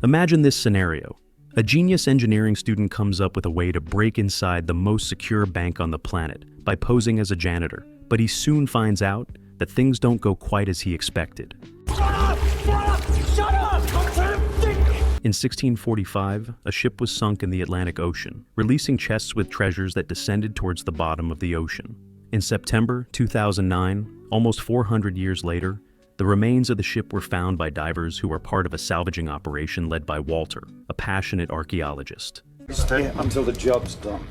Imagine this scenario. A genius engineering student comes up with a way to break inside the most secure bank on the planet by posing as a janitor, but he soon finds out that things don't go quite as he expected. In 1645, a ship was sunk in the Atlantic Ocean, releasing chests with treasures that descended towards the bottom of the ocean. In September 2009, almost 400 years later, the remains of the ship were found by divers who were part of a salvaging operation led by Walter, a passionate archaeologist. Stay until the job's done.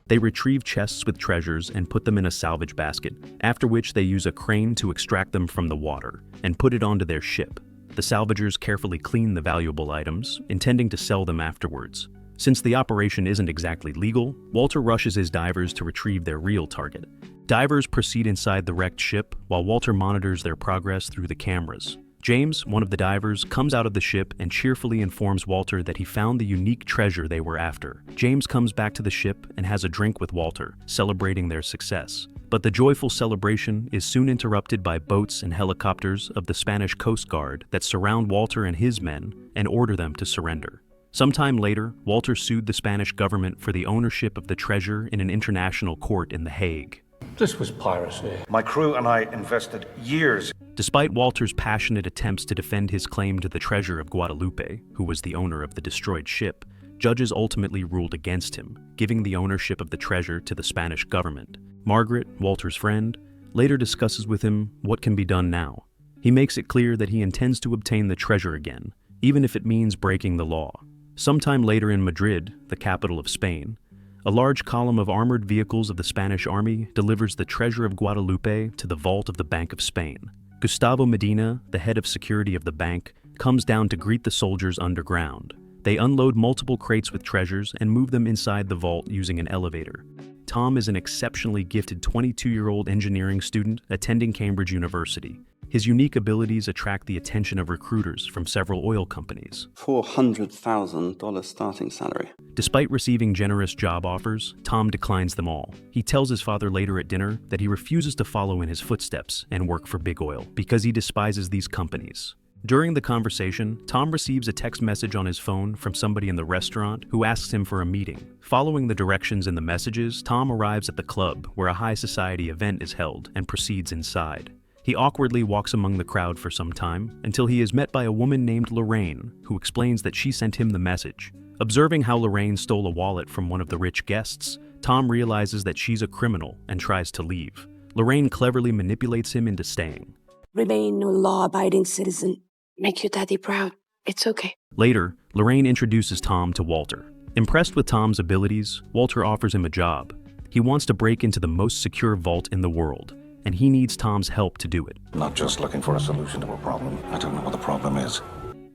They retrieve chests with treasures and put them in a salvage basket, after which they use a crane to extract them from the water and put it onto their ship. The salvagers carefully clean the valuable items, intending to sell them afterwards. Since the operation isn't exactly legal, Walter rushes his divers to retrieve their real target. Divers proceed inside the wrecked ship while Walter monitors their progress through the cameras. James, one of the divers, comes out of the ship and cheerfully informs Walter that he found the unique treasure they were after. James comes back to the ship and has a drink with Walter, celebrating their success. But the joyful celebration is soon interrupted by boats and helicopters of the Spanish Coast Guard that surround Walter and his men and order them to surrender. Sometime later, Walter sued the Spanish government for the ownership of the treasure in an international court in The Hague. This was piracy. My crew and I invested years. Despite Walter's passionate attempts to defend his claim to the treasure of Guadalupe, who was the owner of the destroyed ship, judges ultimately ruled against him, giving the ownership of the treasure to the Spanish government. Margaret, Walter's friend, later discusses with him what can be done now. He makes it clear that he intends to obtain the treasure again, even if it means breaking the law. Sometime later in Madrid, the capital of Spain, a large column of armored vehicles of the Spanish army delivers the treasure of Guadalupe to the vault of the Bank of Spain. Gustavo Medina, the head of security of the bank, comes down to greet the soldiers underground. They unload multiple crates with treasures and move them inside the vault using an elevator. Thom is an exceptionally gifted 22-year-old engineering student attending Cambridge University. His unique abilities attract the attention of recruiters from several oil companies. $400,000 starting salary. Despite receiving generous job offers, Thom declines them all. He tells his father later at dinner that he refuses to follow in his footsteps and work for big oil because he despises these companies. During the conversation, Thom receives a text message on his phone from somebody in the restaurant who asks him for a meeting. Following the directions in the messages, Thom arrives at the club where a high society event is held and proceeds inside. He awkwardly walks among the crowd for some time until he is met by a woman named Lorraine, who explains that she sent him the message. Observing how Lorraine stole a wallet from one of the rich guests, Thom realizes that she's a criminal and tries to leave. Lorraine cleverly manipulates him into staying. Remain a law-abiding citizen. Make your daddy proud. It's okay. Later, Lorraine introduces Thom to Walter. Impressed with Thom's abilities, Walter offers him a job. He wants to break into the most secure vault in the world, and he needs Thom's help to do it. Not just looking for a solution to a problem. I don't know what the problem is.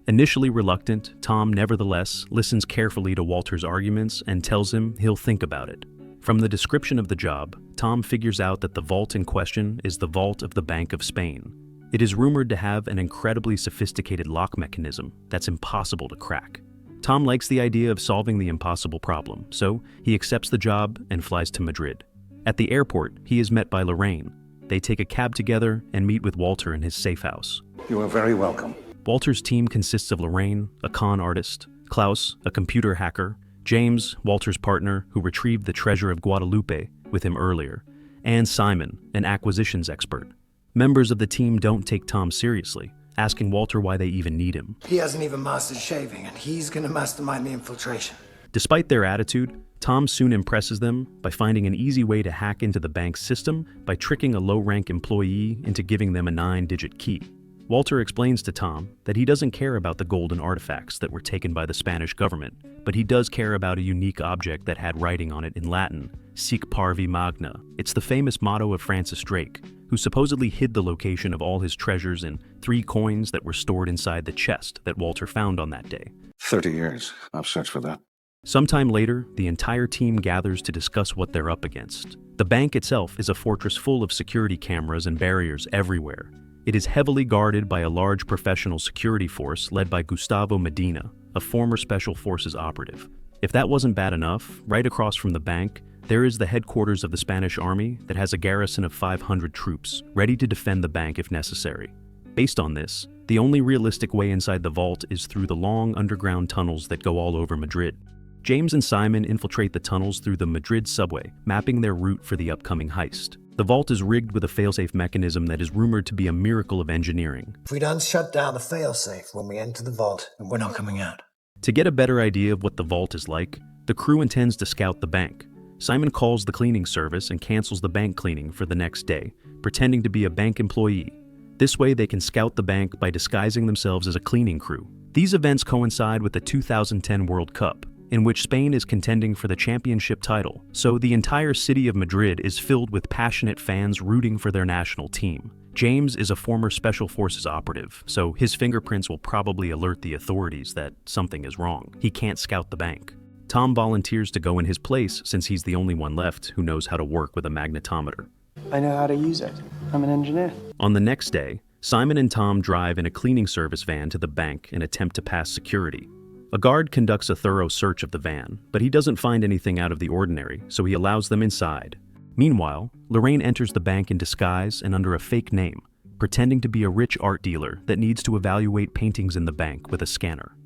Initially reluctant, Thom nevertheless listens carefully to Walter's arguments and tells him he'll think about it. From the description of the job, Thom figures out that the vault in question is the vault of the Bank of Spain. It is rumored to have an incredibly sophisticated lock mechanism that's impossible to crack. Thom likes the idea of solving the impossible problem, so he accepts the job and flies to Madrid. At the airport, he is met by Lorraine. They take a cab together and meet with Walter in his safe house. You are very welcome. Walter's team consists of Lorraine, a con artist, Klaus, a computer hacker, James, Walter's partner who retrieved the treasure of Guadalupe with him earlier, and Simon, an acquisitions expert. Members of the team don't take Thom seriously, asking Walter why they even need him. He hasn't even mastered shaving, and he's gonna mastermind the infiltration. Despite their attitude, Thom soon impresses them by finding an easy way to hack into the bank's system by tricking a low-rank employee into giving them a 9-digit key. Walter explains to Thom that he doesn't care about the golden artifacts that were taken by the Spanish government, but he does care about a unique object that had writing on it in Latin, Sic parvi magna. It's the famous motto of Francis Drake, who supposedly hid the location of all his treasures in 3 coins that were stored inside the chest that Walter found on that day. 30 years. I've searched for that. Sometime later, the entire team gathers to discuss what they're up against. The bank itself is a fortress full of security cameras and barriers everywhere. It is heavily guarded by a large professional security force led by Gustavo Medina, a former Special Forces operative. If that wasn't bad enough, right across from the bank, there is the headquarters of the Spanish army that has a garrison of 500 troops, ready to defend the bank if necessary. Based on this, the only realistic way inside the vault is through the long underground tunnels that go all over Madrid. James and Simon infiltrate the tunnels through the Madrid subway, mapping their route for the upcoming heist. The vault is rigged with a failsafe mechanism that is rumored to be a miracle of engineering. If we don't shut down the failsafe when we enter the vault, then we're not coming out. To get a better idea of what the vault is like, the crew intends to scout the bank. Simon calls the cleaning service and cancels the bank cleaning for the next day, pretending to be a bank employee. This way they can scout the bank by disguising themselves as a cleaning crew. These events coincide with the 2010 World Cup, in which Spain is contending for the championship title, so the entire city of Madrid is filled with passionate fans rooting for their national team. James is a former Special Forces operative, so his fingerprints will probably alert the authorities that something is wrong. He can't scout the bank. Thom volunteers to go in his place since he's the only one left who knows how to work with a magnetometer. I know how to use it. I'm an engineer. On the next day, Simon and Thom drive in a cleaning service van to the bank and attempt to pass security. A guard conducts a thorough search of the van, but he doesn't find anything out of the ordinary, so he allows them inside. Meanwhile, Lorraine enters the bank in disguise and under a fake name, pretending to be a rich art dealer that needs to evaluate paintings in the bank with a scanner.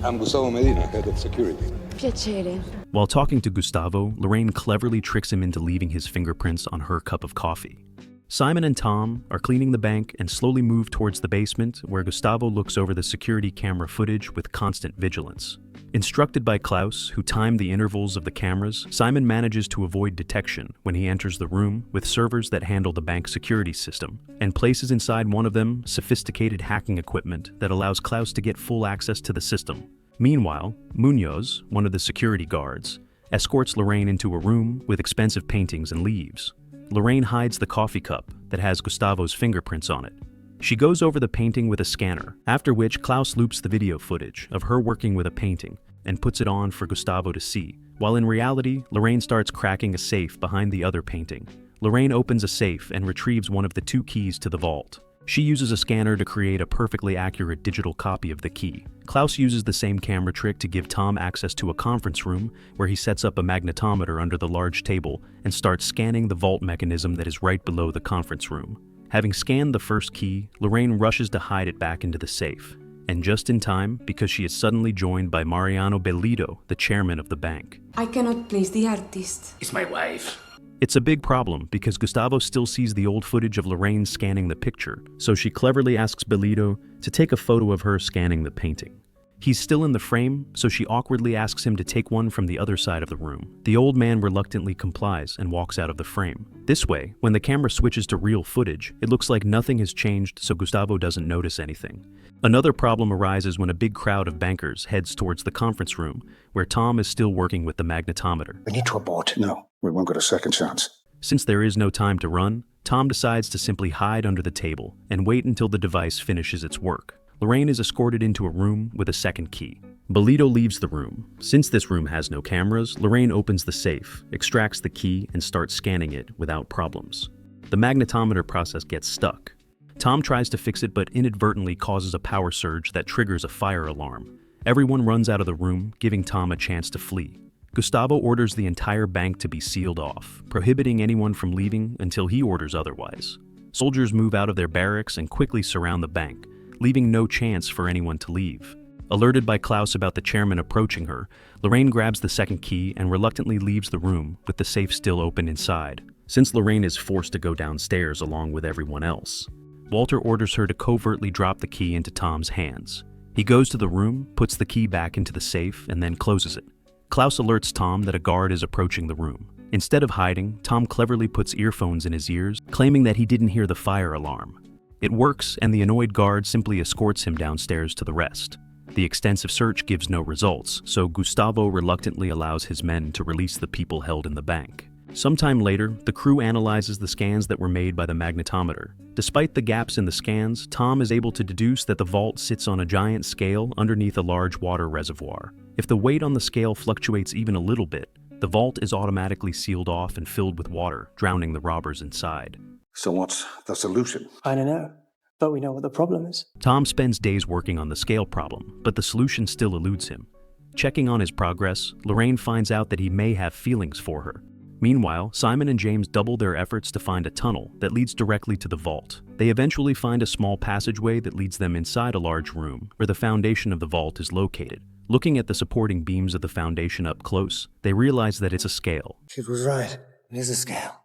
I'm Gustavo Medina, head of security. Piacere. While talking to Gustavo, Lorraine cleverly tricks him into leaving his fingerprints on her cup of coffee. Simon and Thom are cleaning the bank and slowly move towards the basement, where Gustavo looks over the security camera footage with constant vigilance. Instructed by Klaus, who timed the intervals of the cameras, Simon manages to avoid detection when he enters the room with servers that handle the bank security system, and places inside one of them sophisticated hacking equipment that allows Klaus to get full access to the system. Meanwhile, Munoz, one of the security guards, escorts Lorraine into a room with expensive paintings and leaves. Lorraine hides the coffee cup that has Gustavo's fingerprints on it. She goes over the painting with a scanner, after which Klaus loops the video footage of her working with a painting and puts it on for Gustavo to see, while in reality, Lorraine starts cracking a safe behind the other painting. Lorraine opens a safe and retrieves one of the 2 keys to the vault. She uses a scanner to create a perfectly accurate digital copy of the key. Klaus uses the same camera trick to give Thom access to a conference room where he sets up a magnetometer under the large table and starts scanning the vault mechanism that is right below the conference room. Having scanned the first key, Lorraine rushes to hide it back into the safe. And just in time, because she is suddenly joined by Mariano Bellido, the chairman of the bank. I cannot place the artist. It's my wife. It's a big problem because Gustavo still sees the old footage of Lorraine scanning the picture, so she cleverly asks Bellido to take a photo of her scanning the painting. He's still in the frame, so she awkwardly asks him to take one from the other side of the room. The old man reluctantly complies and walks out of the frame. This way, when the camera switches to real footage, it looks like nothing has changed, so Gustavo doesn't notice anything. Another problem arises when a big crowd of bankers heads towards the conference room, where Thom is still working with the magnetometer. We need to abort. No, we won't get a second chance. Since there is no time to run, Thom decides to simply hide under the table and wait until the device finishes its work. Lorraine is escorted into a room with a second key. Bellido leaves the room. Since this room has no cameras, Lorraine opens the safe, extracts the key, and starts scanning it without problems. The magnetometer process gets stuck. Thom tries to fix it but inadvertently causes a power surge that triggers a fire alarm. Everyone runs out of the room, giving Thom a chance to flee. Gustavo orders the entire bank to be sealed off, prohibiting anyone from leaving until he orders otherwise. Soldiers move out of their barracks and quickly surround the bank, leaving no chance for anyone to leave. Alerted by Klaus about the chairman approaching her, Lorraine grabs the second key and reluctantly leaves the room with the safe still open inside, since Lorraine is forced to go downstairs along with everyone else. Walter orders her to covertly drop the key into Thom's hands. He goes to the room, puts the key back into the safe, and then closes it. Klaus alerts Thom that a guard is approaching the room. Instead of hiding, Thom cleverly puts earphones in his ears, claiming that he didn't hear the fire alarm. It works, and the annoyed guard simply escorts him downstairs to the rest. The extensive search gives no results, so Gustavo reluctantly allows his men to release the people held in the bank. Sometime later, the crew analyzes the scans that were made by the magnetometer. Despite the gaps in the scans, Thom is able to deduce that the vault sits on a giant scale underneath a large water reservoir. If the weight on the scale fluctuates even a little bit, the vault is automatically sealed off and filled with water, drowning the robbers inside. So what's the solution? I don't know, but we know what the problem is. Thom spends days working on the scale problem, but the solution still eludes him. Checking on his progress, Lorraine finds out that he may have feelings for her. Meanwhile, Simon and James double their efforts to find a tunnel that leads directly to the vault. They eventually find a small passageway that leads them inside a large room where the foundation of the vault is located. Looking at the supporting beams of the foundation up close, they realize that it's a scale. She was right. It is a scale.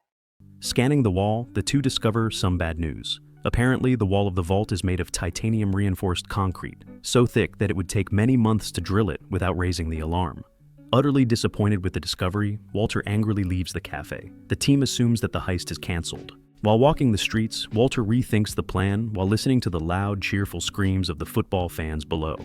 Scanning the wall, the two discover some bad news. Apparently, the wall of the vault is made of titanium-reinforced concrete, so thick that it would take many months to drill it without raising the alarm. Utterly disappointed with the discovery, Walter angrily leaves the cafe. The team assumes that the heist is cancelled. While walking the streets, Walter rethinks the plan while listening to the loud, cheerful screams of the football fans below.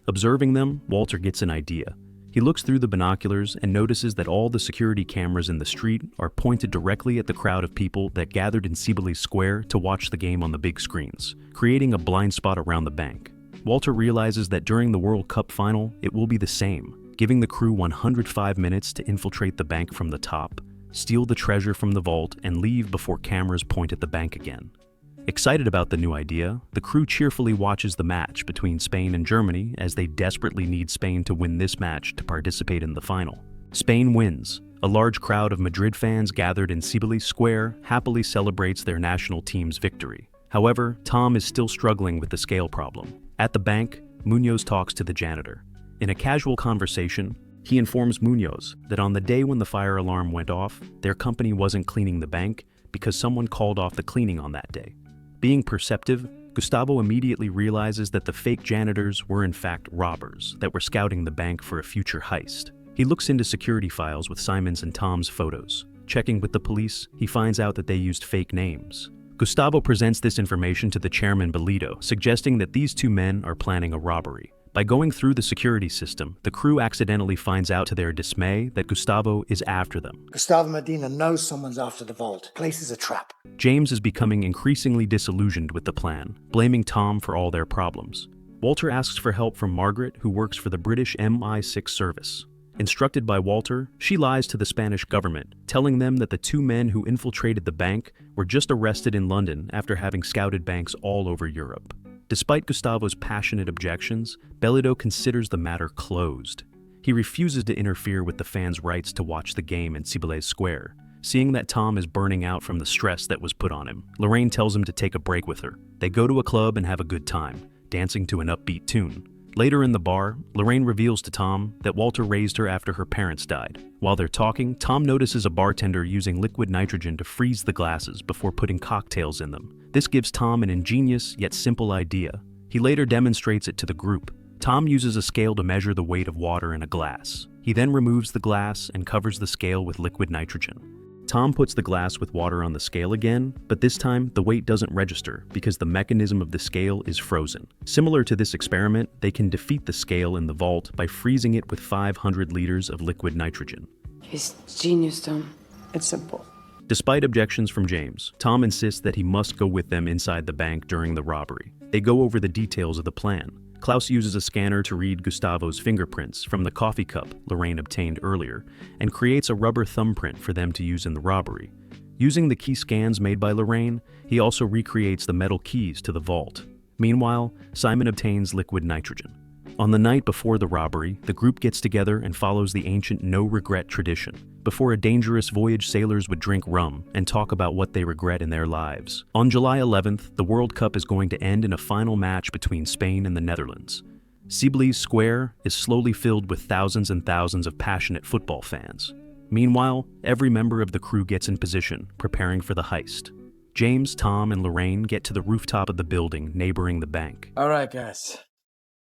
Observing them, Walter gets an idea. He looks through the binoculars and notices that all the security cameras in the street are pointed directly at the crowd of people that gathered in Sibley Square to watch the game on the big screens, creating a blind spot around the bank. Walter realizes that during the World Cup final, it will be the same, giving the crew 105 minutes to infiltrate the bank from the top, steal the treasure from the vault, and leave before cameras point at the bank again. Excited about the new idea, the crew cheerfully watches the match between Spain and Germany as they desperately need Spain to win this match to participate in the final. Spain wins. A large crowd of Madrid fans gathered in Sibley Square happily celebrates their national team's victory. However, Thom is still struggling with the scale problem. At the bank, Munoz talks to the janitor. In a casual conversation, he informs Munoz that on the day when the fire alarm went off, their company wasn't cleaning the bank because someone called off the cleaning on that day. Being perceptive, Gustavo immediately realizes that the fake janitors were in fact robbers that were scouting the bank for a future heist. He looks into security files with Simon's and Thom's photos. Checking with the police, he finds out that they used fake names. Gustavo presents this information to the chairman Belito, suggesting that these two men are planning a robbery. By going through the security system, the crew accidentally finds out to their dismay that Gustavo is after them. Gustavo Medina knows someone's after the vault. Place is a trap. James is becoming increasingly disillusioned with the plan, blaming Thom for all their problems. Walter asks for help from Margaret, who works for the British MI6 service. Instructed by Walter, she lies to the Spanish government, telling them that the two men who infiltrated the bank were just arrested in London after having scouted banks all over Europe. Despite Gustavo's passionate objections, Bellido considers the matter closed. He refuses to interfere with the fans' rights to watch the game in Sibley Square. Seeing that Thom is burning out from the stress that was put on him, Lorraine tells him to take a break with her. They go to a club and have a good time, dancing to an upbeat tune. Later in the bar, Lorraine reveals to Thom that Walter raised her after her parents died. While they're talking, Thom notices a bartender using liquid nitrogen to freeze the glasses before putting cocktails in them. This gives Thom an ingenious yet simple idea. He later demonstrates it to the group. Thom uses a scale to measure the weight of water in a glass. He then removes the glass and covers the scale with liquid nitrogen. Thom puts the glass with water on the scale again, but this time the weight doesn't register because the mechanism of the scale is frozen. Similar to this experiment, they can defeat the scale in the vault by freezing it with 500 liters of liquid nitrogen. He's genius, Thom. It's simple. Despite objections from James, Thom insists that he must go with them inside the bank during the robbery. They go over the details of the plan. Klaus uses a scanner to read Gustavo's fingerprints from the coffee cup Lorraine obtained earlier and creates a rubber thumbprint for them to use in the robbery. Using the key scans made by Lorraine, he also recreates the metal keys to the vault. Meanwhile, Simon obtains liquid nitrogen. On the night before the robbery, the group gets together and follows the ancient no-regret tradition. Before a dangerous voyage, sailors would drink rum and talk about what they regret in their lives. On July 11th, the World Cup is going to end in a final match between Spain and the Netherlands. Sibley Square is slowly filled with thousands and thousands of passionate football fans. Meanwhile, every member of the crew gets in position, preparing for the heist. James, Thom, and Lorraine get to the rooftop of the building neighboring the bank. All right, guys.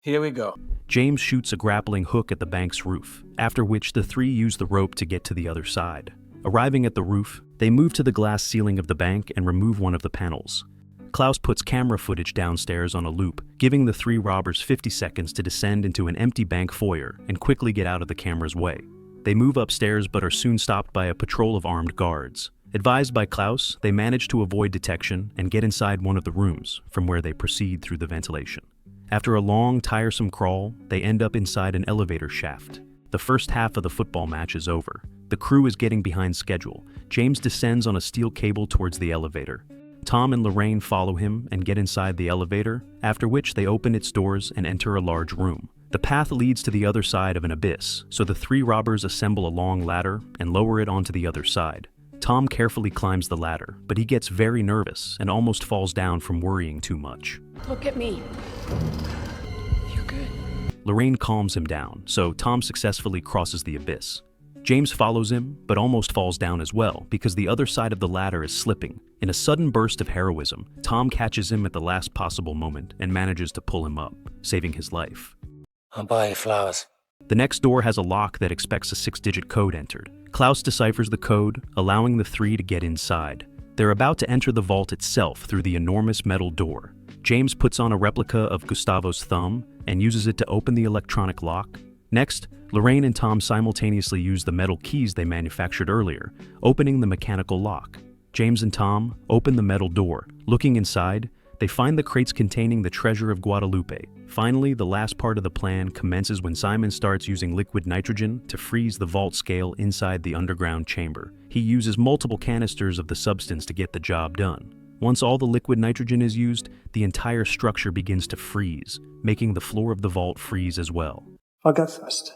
Here we go. James shoots a grappling hook at the bank's roof, after which the three use the rope to get to the other side. Arriving at the roof, they move to the glass ceiling of the bank and remove one of the panels. Klaus puts camera footage downstairs on a loop, giving the three robbers 50 seconds to descend into an empty bank foyer and quickly get out of the camera's way. They move upstairs but are soon stopped by a patrol of armed guards. Advised by Klaus, they manage to avoid detection and get inside one of the rooms, from where they proceed through the ventilation. After a long, tiresome crawl, they end up inside an elevator shaft. The first half of the football match is over. The crew is getting behind schedule. James descends on a steel cable towards the elevator. Thom and Lorraine follow him and get inside the elevator, after which they open its doors and enter a large room. The path leads to the other side of an abyss, so the three robbers assemble a long ladder and lower it onto the other side. Thom carefully climbs the ladder, but he gets very nervous and almost falls down from worrying too much. Look at me. You're good. Lorraine calms him down, so Thom successfully crosses the abyss. James follows him, but almost falls down as well because the other side of the ladder is slipping. In a sudden burst of heroism, Thom catches him at the last possible moment and manages to pull him up, saving his life. I'll buy you flowers. The next door has a lock that expects a 6-digit code entered. Klaus deciphers the code, allowing the three to get inside. They're about to enter the vault itself through the enormous metal door. James puts on a replica of Gustavo's thumb and uses it to open the electronic lock. Next, Lorraine and Thom simultaneously use the metal keys they manufactured earlier, opening the mechanical lock. James and Thom open the metal door. Looking inside, they find the crates containing the treasure of Guadalupe. Finally, the last part of the plan commences when Simon starts using liquid nitrogen to freeze the vault scale inside the underground chamber. He uses multiple canisters of the substance to get the job done. Once all the liquid nitrogen is used, the entire structure begins to freeze, making the floor of the vault freeze as well. I'll go first.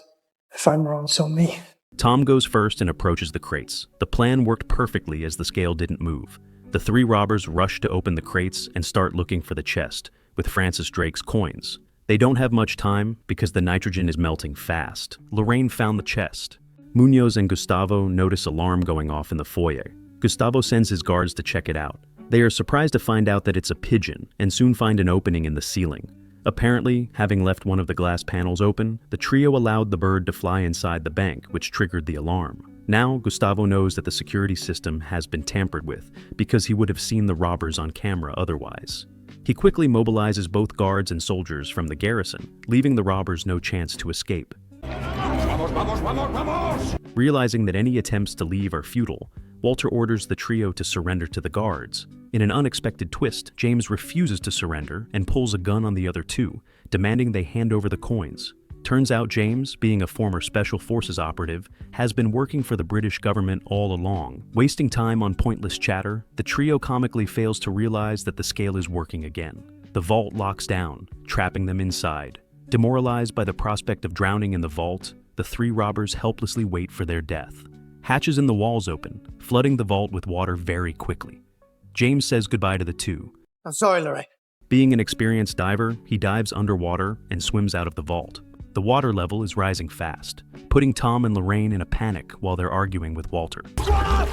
If I'm wrong, so me. Thom goes first and approaches the crates. The plan worked perfectly as the scale didn't move. The three robbers rush to open the crates and start looking for the chest, with Francis Drake's coins. They don't have much time because the nitrogen is melting fast. Lorraine found the chest. Munoz and Gustavo notice an alarm going off in the foyer. Gustavo sends his guards to check it out. They are surprised to find out that it's a pigeon and soon find an opening in the ceiling. Apparently, having left one of the glass panels open, the trio allowed the bird to fly inside the bank, which triggered the alarm. Now, Gustavo knows that the security system has been tampered with because he would have seen the robbers on camera otherwise. He quickly mobilizes both guards and soldiers from the garrison, leaving the robbers no chance to escape. Realizing that any attempts to leave are futile, Walter orders the trio to surrender to the guards. In an unexpected twist, James refuses to surrender and pulls a gun on the other two, demanding they hand over the coins. Turns out James, being a former Special Forces operative, has been working for the British government all along. Wasting time on pointless chatter, the trio comically fails to realize that the scale is working again. The vault locks down, trapping them inside. Demoralized by the prospect of drowning in the vault, the three robbers helplessly wait for their death. Hatches in the walls open, flooding the vault with water very quickly. James says goodbye to the two. I'm sorry, Lorraine. Being an experienced diver, he dives underwater and swims out of the vault. The water level is rising fast, putting Thom and Lorraine in a panic while they're arguing with Walter. Shut up!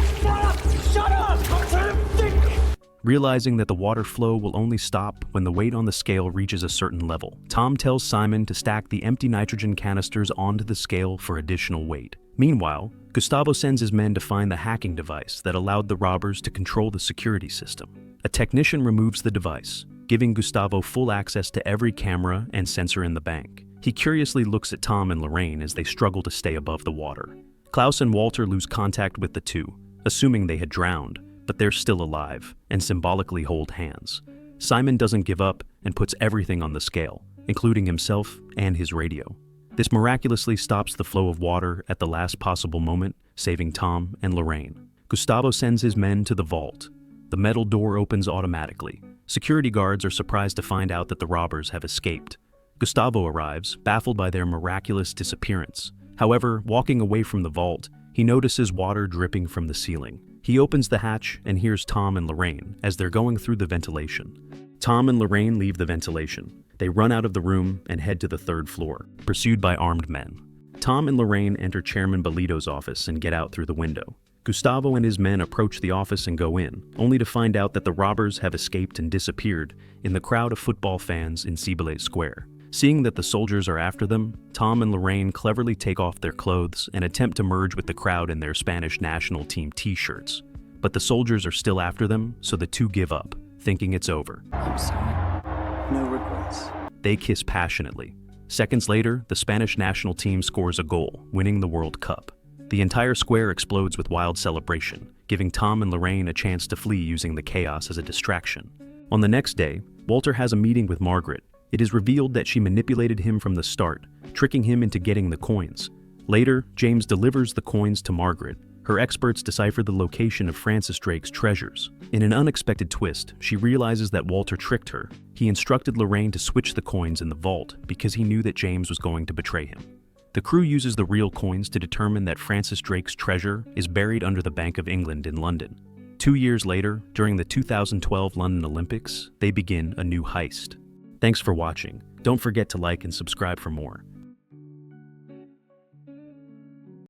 I'm trying to think! Realizing that the water flow will only stop when the weight on the scale reaches a certain level, Thom tells Simon to stack the empty nitrogen canisters onto the scale for additional weight. Meanwhile, Gustavo sends his men to find the hacking device that allowed the robbers to control the security system. A technician removes the device, giving Gustavo full access to every camera and sensor in the bank. He curiously looks at Thom and Lorraine as they struggle to stay above the water. Klaus and Walter lose contact with the two, assuming they had drowned, but they're still alive and symbolically hold hands. Simon doesn't give up and puts everything on the scale, including himself and his radio. This miraculously stops the flow of water at the last possible moment, saving Thom and Lorraine. Gustavo sends his men to the vault. The metal door opens automatically. Security guards are surprised to find out that the robbers have escaped. Gustavo arrives, baffled by their miraculous disappearance. However, walking away from the vault, he notices water dripping from the ceiling. He opens the hatch and hears Thom and Lorraine as they're going through the ventilation. Thom and Lorraine leave the ventilation. They run out of the room and head to the third floor, pursued by armed men. Thom and Lorraine enter Chairman Bolito's office and get out through the window. Gustavo and his men approach the office and go in, only to find out that the robbers have escaped and disappeared in the crowd of football fans in Cibeles Square. Seeing that the soldiers are after them, Thom and Lorraine cleverly take off their clothes and attempt to merge with the crowd in their Spanish national team t-shirts. But the soldiers are still after them, so the two give up, thinking it's over. I'm sorry. No regrets. They kiss passionately. Seconds later, the Spanish national team scores a goal, winning the World Cup. The entire square explodes with wild celebration, giving Thom and Lorraine a chance to flee using the chaos as a distraction. On the next day, Walter has a meeting with Margaret. It is revealed that she manipulated him from the start, tricking him into getting the coins. Later, James delivers the coins to Margaret. Her experts decipher the location of Francis Drake's treasures. In an unexpected twist, she realizes that Walter tricked her. He instructed Lorraine to switch the coins in the vault because he knew that James was going to betray him. The crew uses the real coins to determine that Francis Drake's treasure is buried under the Bank of England in London. 2 years later, during the 2012 London Olympics, they begin a new heist. Thanks for watching. Don't forget to like and subscribe for more.